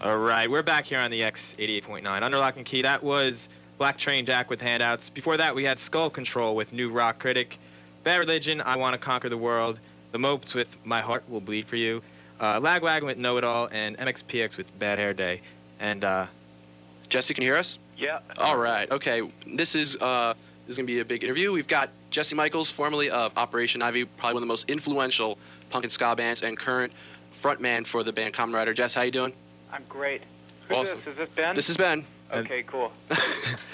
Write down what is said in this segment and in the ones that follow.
All right, we're back here on the X 88.9. Under Lock and Key, that was Black Train Jack with Handouts. Before that, we had Skull Control with New Rock Critic, Bad Religion, I Want to Conquer the World, The Mopes with My Heart Will Bleed for You, Lagwagon with Know It All, and MXPX with Bad Hair Day. And Jesse, can you hear us? Yeah. All right. Okay. This is going to be a big interview. We've got Jesse Michaels, formerly of Operation Ivy, probably one of the most influential punk and ska bands, and current frontman for the band Common Rider. Jess, how you doing? I'm great. Who's Awesome. this? Is this Ben? This is Ben. Okay, cool.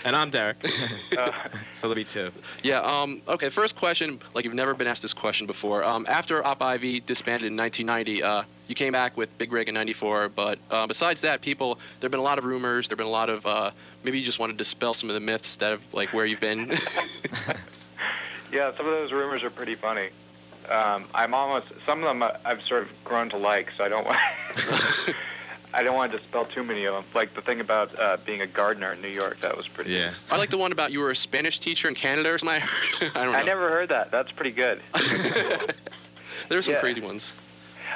and I'm Derek. So there'll be two. Yeah. Okay. First question. Like you've never been asked this question before. After OPIV disbanded in 1990, you came back with Big Rig in '94. But besides that, there've been a lot of rumors. There've been a lot of maybe you just want to dispel some of the myths that have like where you've been. Yeah, some of those rumors are pretty funny. Some of them I've sort of grown to like, so I don't want. I don't want to dispel too many of them. Like the thing about being a gardener in New York, that was pretty good. I like the one about you were a Spanish teacher in Canada or something. I don't know. I never heard that. That's pretty good. There are some crazy ones.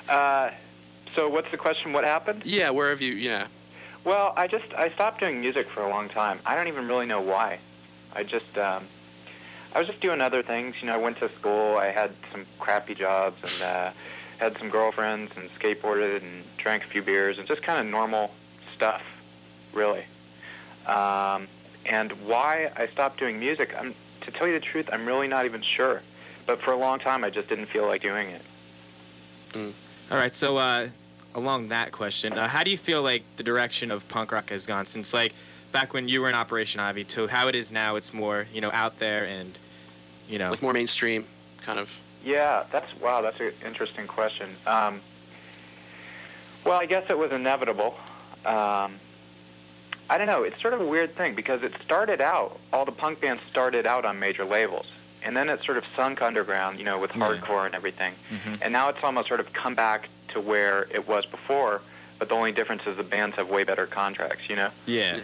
So what's the question? What happened? Yeah, where have you, yeah. Well, I stopped doing music for a long time. I don't even really know why. I was just doing other things. You know, I went to school. I had some crappy jobs and had some girlfriends and skateboarded and drank a few beers and just kind of normal stuff, really. And why I stopped doing music, to tell you the truth, I'm really not even sure. But for a long time, I just didn't feel like doing it. Mm. All right, so along that question, how do you feel like the direction of punk rock has gone since, like, back when you were in Operation Ivy to how it is now? It's more, out there and, like more mainstream, kind of. Yeah, that's an interesting question. Well, I guess it was inevitable. I don't know. It's sort of a weird thing because all the punk bands started out on major labels, and then it sort of sunk underground, with hardcore and everything. Mm-hmm. And now it's almost sort of come back to where it was before, but the only difference is the bands have way better contracts, Yeah.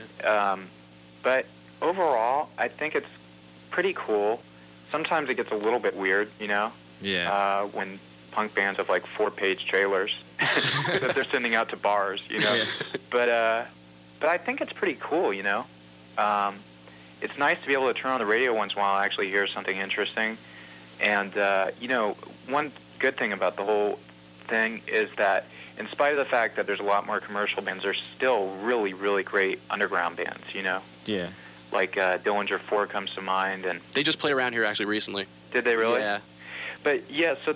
But overall, I think it's pretty cool. Sometimes it gets a little bit weird, Yeah. When punk bands have like 4-page trailers that they're sending out to bars, Yeah. But I think it's pretty cool, It's nice to be able to turn on the radio once in a while and actually hear something interesting. And one good thing about the whole thing is that in spite of the fact that there's a lot more commercial bands, there's still really, really great underground bands, Yeah. Like Dillinger 4 comes to mind, and they just played around here actually recently. Did they really? Yeah. But yeah, so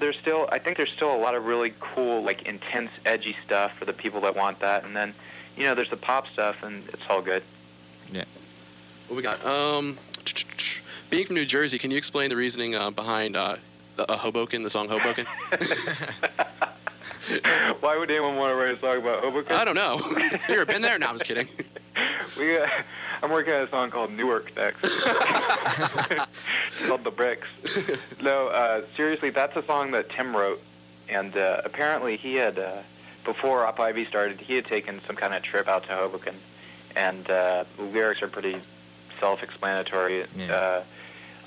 I think there's still a lot of really cool, like intense, edgy stuff for the people that want that, and then, there's the pop stuff, and it's all good. Yeah. What we got? Being from New Jersey, can you explain the reasoning behind Hoboken, the song Hoboken? Why would anyone want to write a song about Hoboken? I don't know. You ever been there? No, I was kidding. I'm working on a song called Newark next. It's called The Bricks. No, seriously, that's a song that Tim wrote, and apparently he had, before OPIV started, he had taken some kind of trip out to Hoboken, and the lyrics are pretty self-explanatory. Yeah.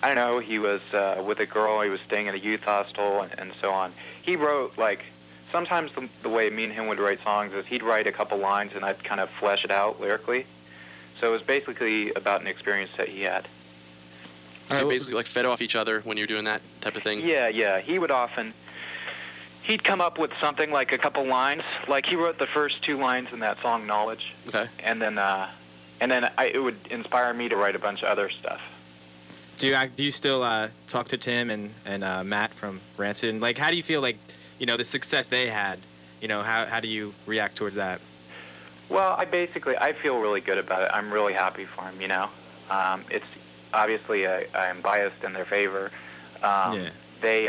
I don't know, he was with a girl, he was staying at a youth hostel, and so on. He wrote, like, sometimes the way me and him would write songs is he'd write a couple lines and I'd kind of flesh it out lyrically. So it was basically about an experience that he had. So you basically like fed off each other when you're doing that type of thing? Yeah. He'd come up with something like a couple lines. Like he wrote the first 2 lines in that song, Knowledge. Okay. And then it would inspire me to write a bunch of other stuff. Do you still talk to Tim and Matt from Rancid? And, like, how do you feel like, the success they had? How do you react towards that? Well, I feel really good about it. I'm really happy for him, It's obviously I'm biased in their favor. Yeah. They,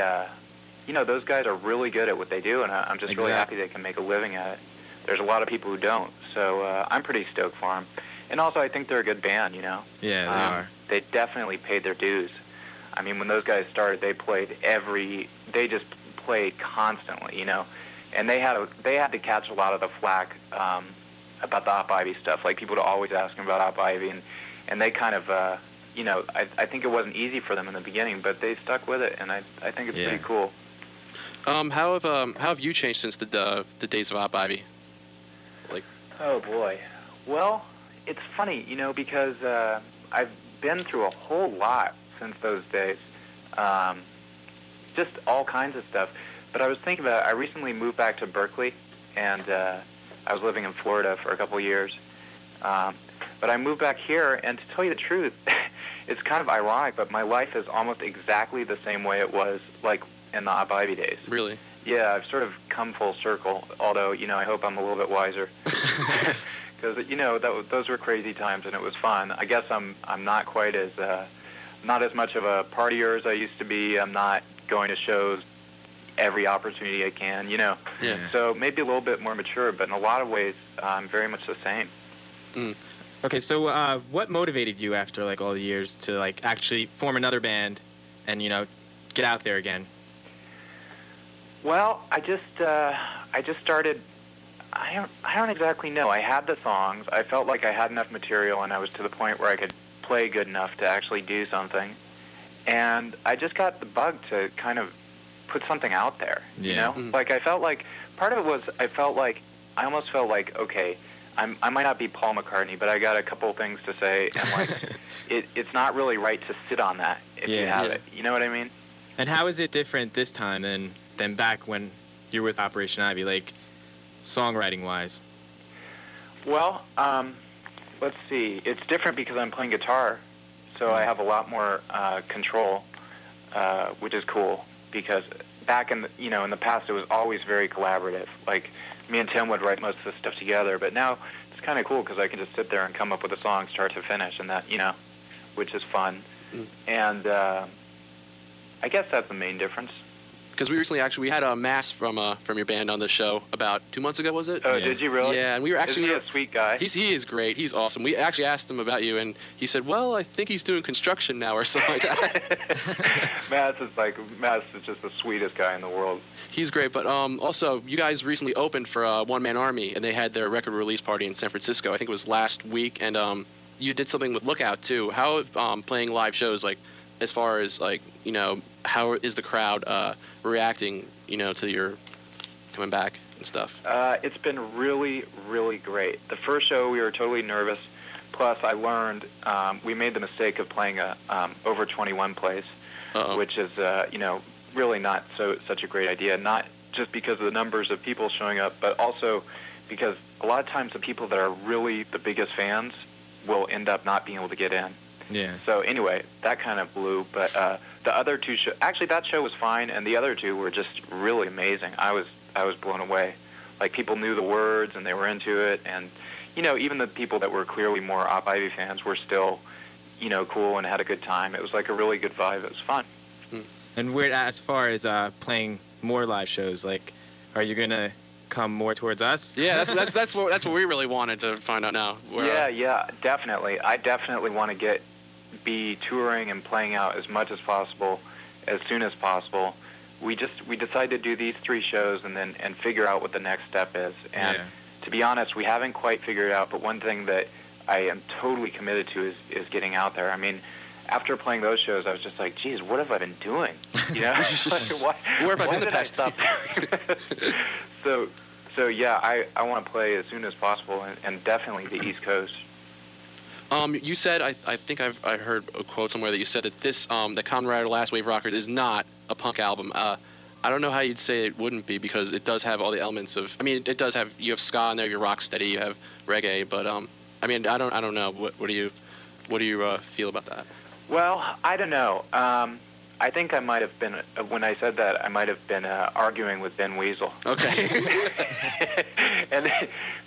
those guys are really good at what they do, and I'm just really happy they can make a living at it. There's a lot of people who don't, so I'm pretty stoked for them. And also, I think they're a good band, Yeah, they are. They definitely paid their dues. I mean, when those guys started, they just played constantly, and they had to catch a lot of the flack about the OPIV stuff. Like, people would always ask them about OPIV, and they kind of, I think it wasn't easy for them in the beginning, but they stuck with it, and I think it's pretty cool. How have you changed since the days of OPIV? Like, Oh boy. Well, it's funny, because I've been through a whole lot since those days. Just all kinds of stuff. But I was thinking about it. I recently moved back to Berkley, and I was living in Florida for a couple of years. But I moved back here, and to tell you the truth, it's kind of ironic, but my life is almost exactly the same way it was, like, in the OPIV days. Really? Yeah, I've sort of come full circle, although, I hope I'm a little bit wiser. Because, those were crazy times, and it was fun. I guess I'm not quite as, not as much of a partier as I used to be. I'm not going to shows every opportunity I can, Yeah. So maybe a little bit more mature, but in a lot of ways, I'm very much the same. Mm. Okay, so what motivated you after like all the years to like actually form another band and get out there again? Well, I just started. I don't exactly know. I had the songs. I felt like I had enough material, and I was to the point where I could play good enough to actually do something. And I just got the bug to kind of put something out there. Yeah. Like I felt like part of it was I almost felt like, okay, I might not be Paul McCartney, but I got a couple things to say, and like it's not really right to sit on that if you have it. You know what I mean? And how is it different this time than back when you're with Operation Ivy, like songwriting wise? Well, let's see. It's different because I'm playing guitar, so I have a lot more control, which is cool. Because back in the past, it was always very collaborative. Like me and Tim would write most of the stuff together, but now it's kind of cool because I can just sit there and come up with a song start to finish, and that which is fun. And I guess that's the main difference. Because we recently we had a Mass from your band on the show about 2 months ago, was it? Oh, did you really? Yeah, and we were actually... Isn't he a sweet guy? He is great. He's awesome. We actually asked him about you, and he said, well, I think he's doing construction now or something like that. Mass is just the sweetest guy in the world. He's great, but also, you guys recently opened for One Man Army, and they had their record release party in San Francisco. I think it was last week, and you did something with Lookout, too. How playing live shows, like, as far as, like, how is the crowd reacting, to your coming back and stuff? It's been really, really great. The first show, we were totally nervous. Plus, I learned we made the mistake of playing a over 21 place, which is, really not such a great idea. Not just because of the numbers of people showing up, but also because a lot of times the people that are really the biggest fans will end up not being able to get in. Yeah. So anyway, that kind of blew. But the other two actually that show was fine, and the other two were just really amazing. I was blown away. Like people knew the words and they were into it, and even the people that were clearly more OPIV fans were still, cool and had a good time. It was like a really good vibe. It was fun. And as far as playing more live shows, like, are you gonna come more towards us? Yeah, that's what we really wanted to find out now. Yeah, definitely. I definitely want to be touring and playing out as much as possible, as soon as possible. We decided to do these 3 shows and figure out what the next step is. And to be honest, we haven't quite figured it out. But one thing that I am totally committed to is getting out there. I mean, after playing those shows, I was just like, geez, what have I been doing? Where have I been the past? So yeah, I want to play as soon as possible, and definitely the East Coast. You said, I think I heard a quote somewhere that you said that this, the Kamen Rider Last Wave Rockers is not a punk album. I don't know how you'd say it wouldn't be, because it does have all the elements of, it does have, you have ska in there, you have rocksteady, you have reggae, but, I don't know. What do you feel about that? Well, I don't know. I think I might have been, when I said that, I might have been arguing with Ben Weasel. Okay. And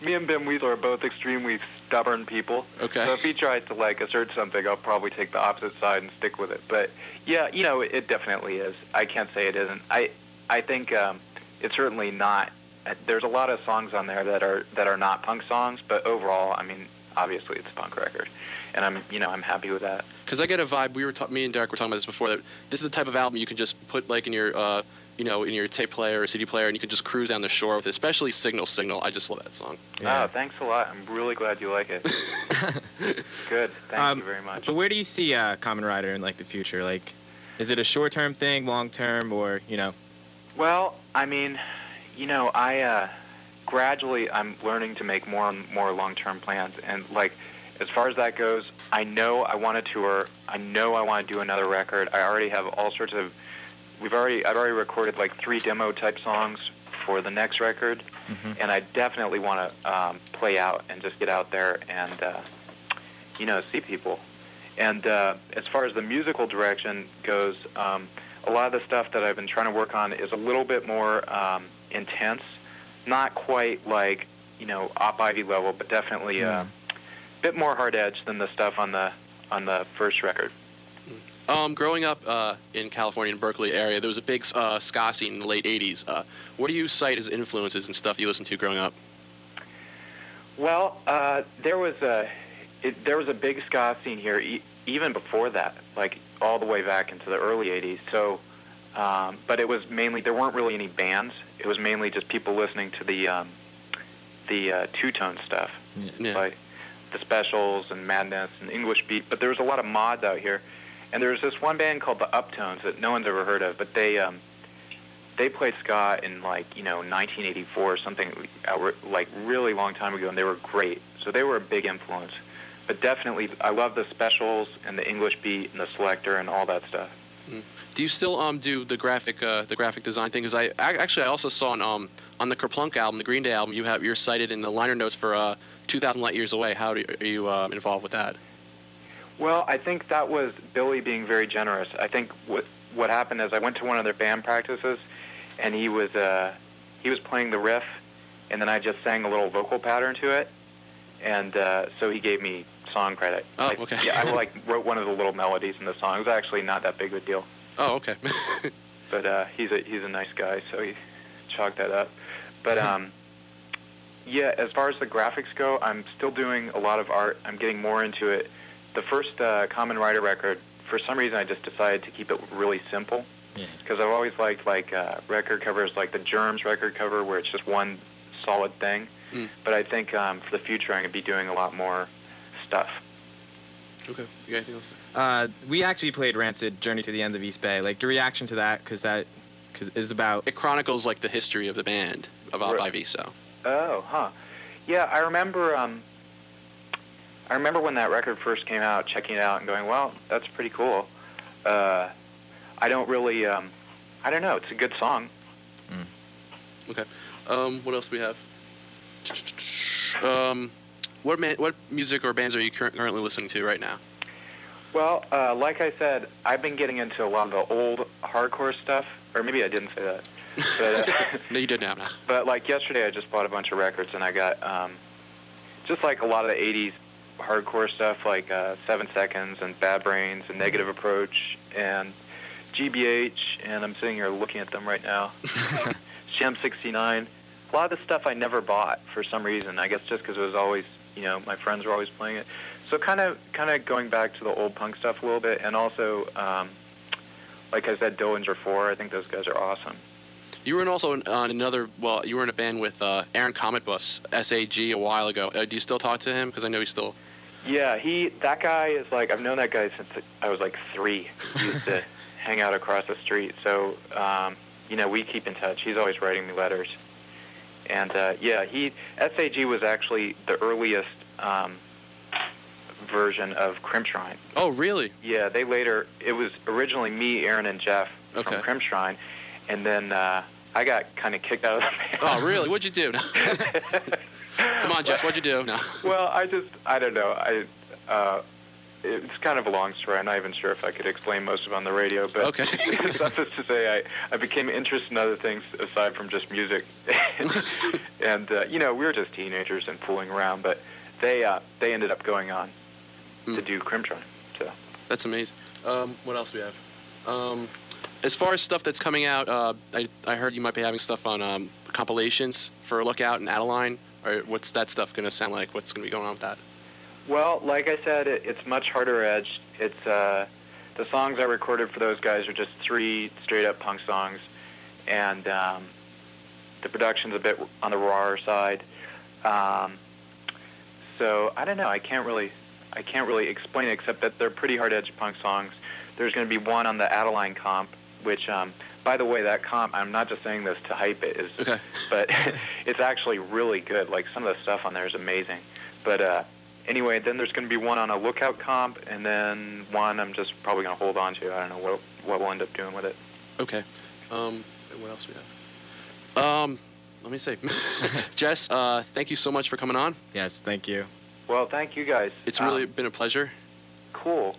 me and Ben Weasel are both extremely stubborn people. Okay. So if he tries to, assert something, I'll probably take the opposite side and stick with it. But, yeah, it definitely is. I can't say it isn't. I think it's certainly not. There's a lot of songs on there that are not punk songs, but overall, obviously it's a punk record. And I'm happy with that. Because I get a vibe. Me and Derek were talking about this before. That this is the type of album you can just put in your, in your tape player or CD player, and you can just cruise down the shore with it. Especially Signal. I just love that song. Yeah. Oh, thanks a lot. I'm really glad you like it. Good. Thank you very much. But where do you see Kamen Rider in the future? Like, is it a short-term thing, long-term, or Well, gradually I'm learning to make more and more long-term plans. And like, as far as that goes, I know I want to tour. I know I want to do another record. I already have all sorts of. I've already recorded like 3 demo type songs for the next record, and I definitely want to play out and just get out there and see people. And as far as the musical direction goes, a lot of the stuff that I've been trying to work on is a little bit more intense, not quite like OPIV level, but definitely a bit more hard edge than the stuff on the first record. Growing up in California, in Berkeley area, there was a big ska scene in the late 80s. What do you cite as influences and stuff you listened to growing up? Well, there was a big ska scene here even before that, like all the way back into the early 80s. So, but it was mainly, there weren't really any bands. It was mainly just people listening to the two-tone stuff, like the Specials and Madness and English Beat. But there was a lot of mods out here. And there was this one band called the Uptones that no one's ever heard of, but they played ska in 1984 or something, like really long time ago, and they were great. So they were a big influence. But definitely, I love the Specials and the English Beat and the Selector and all that stuff. Do you still do the graphic design thing? Because I also saw on the Kerplunk album, the Green Day album, you're cited in the liner notes for 2,000 Light Years Away. How are you involved with that? Well, I think that was Billy being very generous. I think what happened is I went to one of their band practices, and he was playing the riff, and then I just sang a little vocal pattern to it, and so he gave me song credit. Oh, okay. Yeah, I wrote one of the little melodies in the song. It was actually not that big of a deal. Oh, okay. But he's a nice guy, so he chalked that up. But yeah, as far as the graphics go, I'm still doing a lot of art. I'm getting more into it. The first Common Writer record, for some reason I just decided to keep it really simple, because I've always liked record covers like the Germs record cover where it's just one solid thing. But I think for the future I'm going to be doing a lot more stuff. Okay. You got anything else? We actually played Rancid Journey to the End of East Bay. Like, your reaction to that, because is about... It chronicles like the history of the band, of OPIV, so... Oh, huh. Yeah, I remember when that record first came out, checking it out and going, well, that's pretty cool. I don't really, I don't know, it's a good song. Okay. What else do we have? What music or bands are you currently listening to right now? Well, like I said, I've been getting into a lot of the old hardcore stuff, or maybe I didn't say that. But, no, you did now. But like yesterday, I just bought a bunch of records, and I got just like a lot of the 80s hardcore stuff, like 7 Seconds and Bad Brains and Negative Approach and GBH, and I'm sitting here looking at them right now. Shem 69. A lot of the stuff I never bought for some reason. I guess just because it was always, my friends were always playing it. So kind of going back to the old punk stuff a little bit, and also, like I said, Dillinger 4. I think those guys are awesome. You were you were in a band with Aaron Cometbus, SAG, a while ago. Do you still talk to him? Because I know he's still... Yeah, that guy is like, I've known that guy since I was like 3. He used to hang out across the street. So, we keep in touch. He's always writing me letters. And, yeah, SAG was actually the earliest version of Crimpshrine. Oh, really? Yeah, it was originally me, Aaron, and Jeff from Crimpshrine. And then I got kind of kicked out of the band. Oh, really? What'd you do? Come on, Jess, what'd you do? No. Well, I don't know. It's kind of a long story. I'm not even sure if I could explain most of it on the radio. But okay. Suffice to say, I became interested in other things aside from just music. And, we were just teenagers and fooling around. But they ended up going on to do Crimpshrine. So. That's amazing. What else do we have? As far as stuff that's coming out, I heard you might be having stuff on compilations for Lookout and Adeline. Or what's that stuff going to sound like? What's going to be going on with that? Well, like I said, it's much harder edged. It's the songs I recorded for those guys are just 3 straight-up punk songs, and the production's a bit on the rawer side. So I don't know. I can't really explain it except that they're pretty hard-edged punk songs. There's going to be one on the Adeline comp which, by the way, that comp, I'm not just saying this to hype it, but it's actually really good. Like, some of the stuff on there is amazing. But anyway, then there's going to be one on a Lookout comp, and then one I'm just probably going to hold on to. I don't know what we'll end up doing with it. Okay. What else we have? Let me see. Jess, thank you so much for coming on. Yes, thank you. Well, thank you guys. It's really been a pleasure. Cool.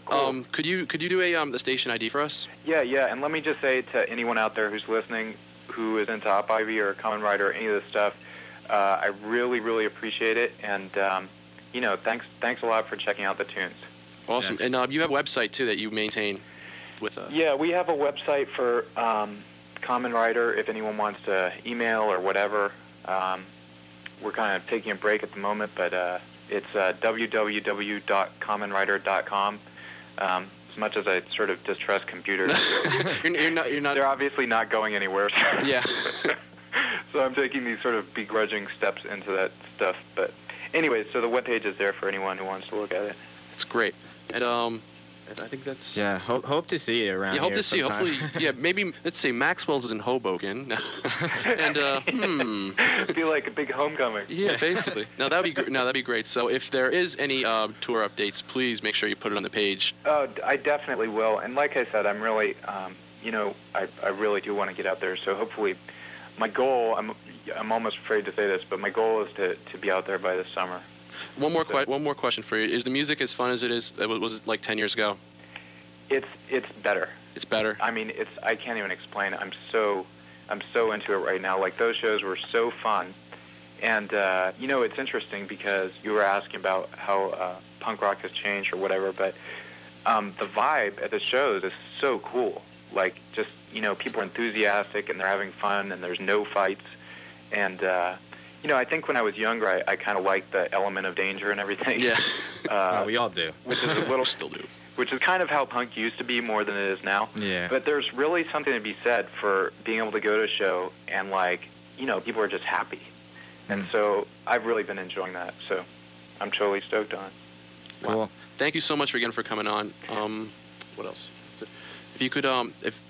Could you do the station ID for us? Yeah, and let me just say to anyone out there who's listening, who is into OPIV or Common Writer or any of this stuff, I really, really appreciate it, and thanks a lot for checking out the tunes. Awesome. Yes. And you have a website too that you maintain with. Yeah, we have a website for Common Writer if anyone wants to email or whatever. We're kind of taking a break at the moment, but it's www.commonwriter.com. As much as I sort of distrust computers, you're not. They're obviously not going anywhere. So. Yeah. So I'm taking these sort of begrudging steps into that stuff. But anyway, so the webpage is there for anyone who wants to look at it. That's great. And I think that's... Yeah, hope to see you around here. Yeah, hope to see you. sometime. Hopefully, yeah, maybe, let's say Maxwell's is in Hoboken. And, It'd be like a big homecoming. Yeah, basically. No, that'd be great. So if there is any tour updates, please make sure you put it on the page. Oh, I definitely will. And like I said, I'm really, I really do want to get out there. So hopefully, my goal, I'm almost afraid to say this, but my goal is to be out there by this summer. One more question for you. Is the music as fun as it is? Was it like 10 years ago? It's better. It's better. I mean, I can't even explain it. I'm so into it right now. Like, those shows were so fun, and it's interesting because you were asking about how punk rock has changed or whatever, but the vibe at the shows is so cool. Like, just people are enthusiastic and they're having fun and there's no fights, and I think when I was younger, I kind of liked the element of danger and everything. Yeah. We all do. Which is a little still do. Which is kind of how punk used to be more than it is now. Yeah. But there's really something to be said for being able to go to a show and, people are just happy. And so I've really been enjoying that. So I'm totally stoked on it. Cool. Wow. Thank you so much again for coming on. What else? If you could,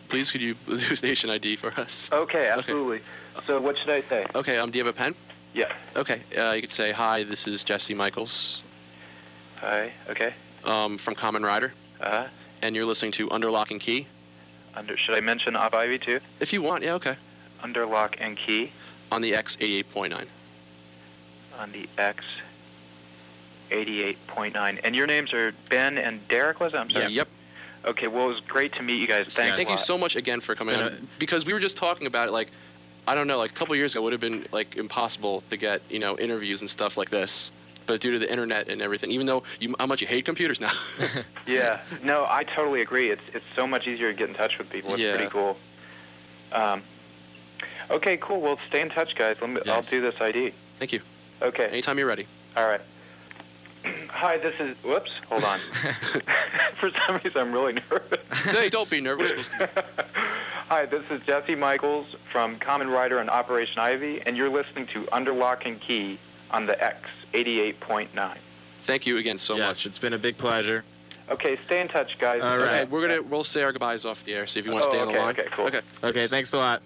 please could you do station ID for us? Okay, absolutely. Okay. So what should I say? Okay, do you have a pen? Yeah. Okay, you could say, hi, this is Jesse Michaels. Hi, okay. From Common Writer. Uh-huh. And you're listening to Under Lock and Key. Should I mention OPIV too? If you want, yeah, okay. Under Lock and Key. On the X 88.9. On the X 88.9. And your names are Ben and Derek, was it? I'm sorry. Yeah, yep. Okay, well, it was great to meet you guys. Thank you so much again for coming on. Because we were just talking about it, I don't know, a couple of years ago, it would have been, impossible to get, interviews and stuff like this. But due to the internet and everything, even though how much you hate computers now. Yeah. No, I totally agree. It's so much easier to get in touch with people. It's pretty cool. Okay, cool. Well, stay in touch, guys. I'll do this ID. Thank you. Okay. Anytime you're ready. All right. Hi, this is... Whoops, hold on. For some reason, I'm really nervous. Hey, don't be nervous. Hi, this is Jesse Michaels from Common Writer and Operation Ivy, and you're listening to Under Lock and Key on the X 88.9. Thank you again so much. It's been a big pleasure. Okay, stay in touch, guys. All right. Okay, we'll say our goodbyes off the air, so if you want to stay on the line. Okay, cool. Okay, thanks a lot.